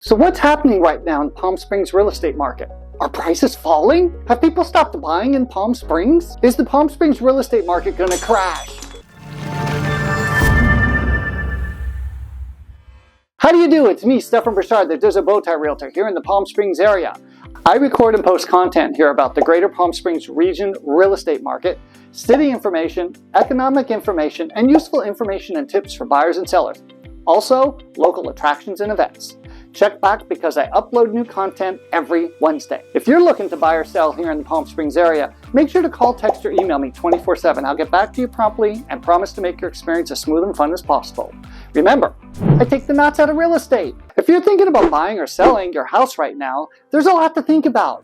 So what's happening right now in the Palm Springs real estate market? Are prices falling? Have people stopped buying in Palm Springs? Is the Palm Springs real estate market going to crash? How do you do? It's me, Stefan Burchard, the Desert Bowtie Realtor here in the Palm Springs area. I record and post content here about the greater Palm Springs region real estate market, city information, economic information, and useful information and tips for buyers and sellers. Also, local attractions and events. Check back because I upload new content every Wednesday. If you're looking to buy or sell here in the Palm Springs area, make sure to call, text, or email me 24/7. I'll get back to you promptly and promise to make your experience as smooth and fun as possible. Remember, I take the knots out of real estate. If you're thinking about buying or selling your house right now, there's a lot to think about.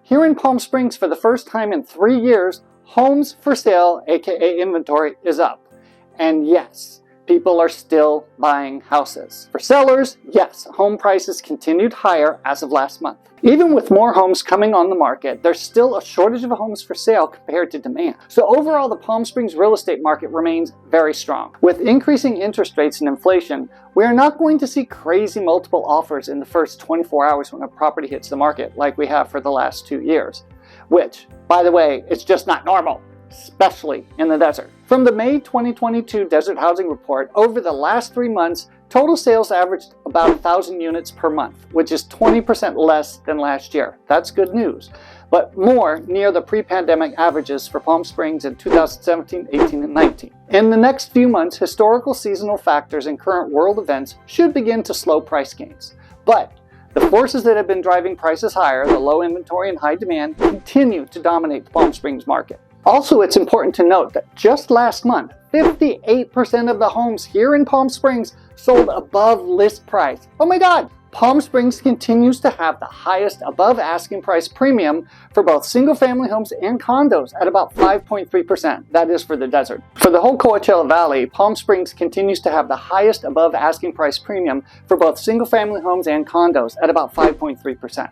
Here in Palm Springs, for the first time in 3 years, homes for sale, aka inventory, is up. And yes, people are still buying houses. For sellers, yes, home prices continued higher as of last month. Even with more homes coming on the market, there's still a shortage of homes for sale compared to demand. So overall, the Palm Springs real estate market remains very strong. With increasing interest rates and inflation, we are not going to see crazy multiple offers in the first 24 hours when a property hits the market like we have for the last 2 years. Which, by the way, it's just not normal, especially in the desert. From the May 2022 Desert Housing Report, over the last 3 months, total sales averaged about 1,000 units per month, which is 20% less than last year. That's good news, but more near the pre-pandemic averages for Palm Springs in 2017, 18, and 19. In the next few months, historical seasonal factors and current world events should begin to slow price gains. But the forces that have been driving prices higher, the low inventory and high demand, continue to dominate the Palm Springs market. Also, it's important to note that just last month, 58% of the homes here in Palm Springs sold above list price. Oh my God! Palm Springs continues to have the highest above asking price premium for both single-family homes and condos at about 5.3%. That is for the desert. For the whole Coachella Valley, Palm Springs continues to have the highest above asking price premium for both single-family homes and condos at about 5.3%.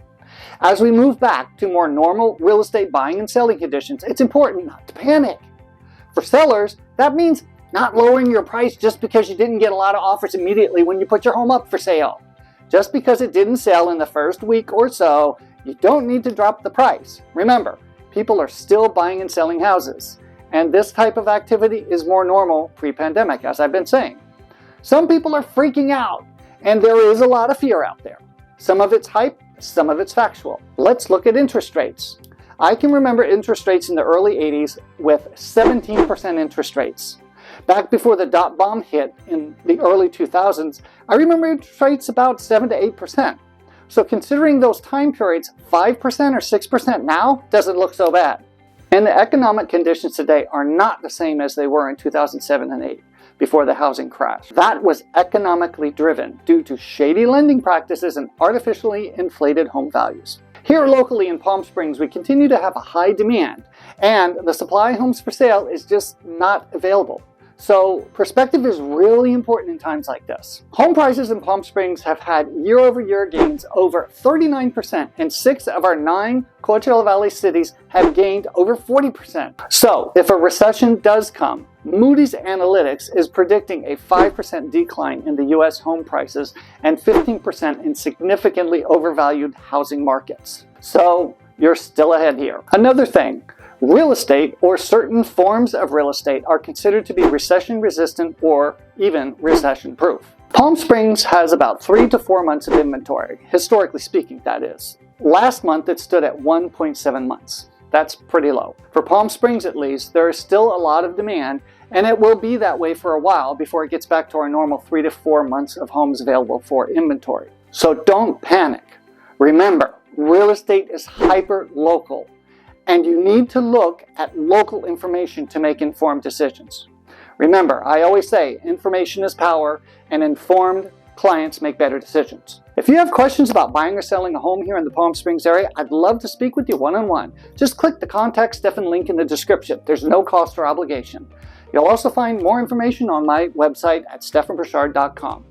As we move back to more normal real estate buying and selling conditions, it's important not to panic. For sellers, that means not lowering your price just because you didn't get a lot of offers immediately when you put your home up for sale. Just because it didn't sell in the first week or so, you don't need to drop the price. Remember, people are still buying and selling houses, and this type of activity is more normal pre-pandemic, as I've been saying. Some people are freaking out, and there is a lot of fear out there. Some of it's hype, some of it's factual. Let's look at interest rates. I can remember interest rates in the early 80s with 17% interest rates. Back before the dot bomb hit in the early 2000s, I remember interest rates about 7 to 8%. So considering those time periods, 5% or 6% now doesn't look so bad. And the economic conditions today are not the same as they were in 2007 and 8. Before the housing crash. That was economically driven due to shady lending practices and artificially inflated home values. Here locally in Palm Springs, we continue to have a high demand, and the supply of homes for sale is just not available. So perspective is really important in times like this. Home prices in Palm Springs have had year-over-year gains over 39%, and 6 of our 9 Coachella Valley cities have gained over 40%. So if a recession does come, Moody's Analytics is predicting a 5% decline in the U.S. home prices and 15% in significantly overvalued housing markets. So you're still ahead here. Another thing, real estate or certain forms of real estate are considered to be recession resistant or even recession proof. Palm Springs has about 3 to 4 months of inventory, historically speaking, that is. Last month it stood at 1.7 months. That's pretty low. For Palm Springs at least, there is still a lot of demand, and it will be that way for a while before it gets back to our normal 3 to 4 months of homes available for inventory. So don't panic. Remember, real estate is hyper-local, and you need to look at local information to make informed decisions. Remember, I always say information is power, and informed clients make better decisions. If you have questions about buying or selling a home here in the Palm Springs area, I'd love to speak with you one-on-one. Just click the Contact Stefan link in the description. There's no cost or obligation. You'll also find more information on my website at stefanburchard.com.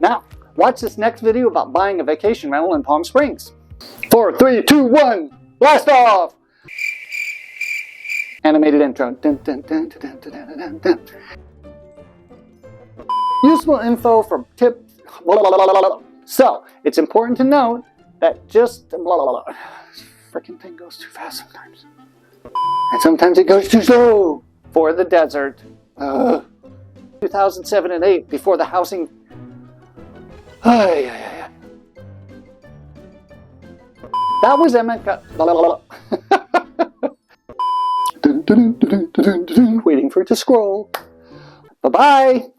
Now, watch this next video about buying a vacation rental in Palm Springs. 4, 3, 2, 1, blast off! Animated intro. Dun, dun, dun, dun, dun, dun, dun, dun. Useful info from tips. So it's important to note that just blah, blah, blah. This freaking thing goes too fast sometimes. And sometimes it goes too slow for the desert. 2007 and 8, before the housing. That was Emmett. Waiting for it to scroll. Bye-bye.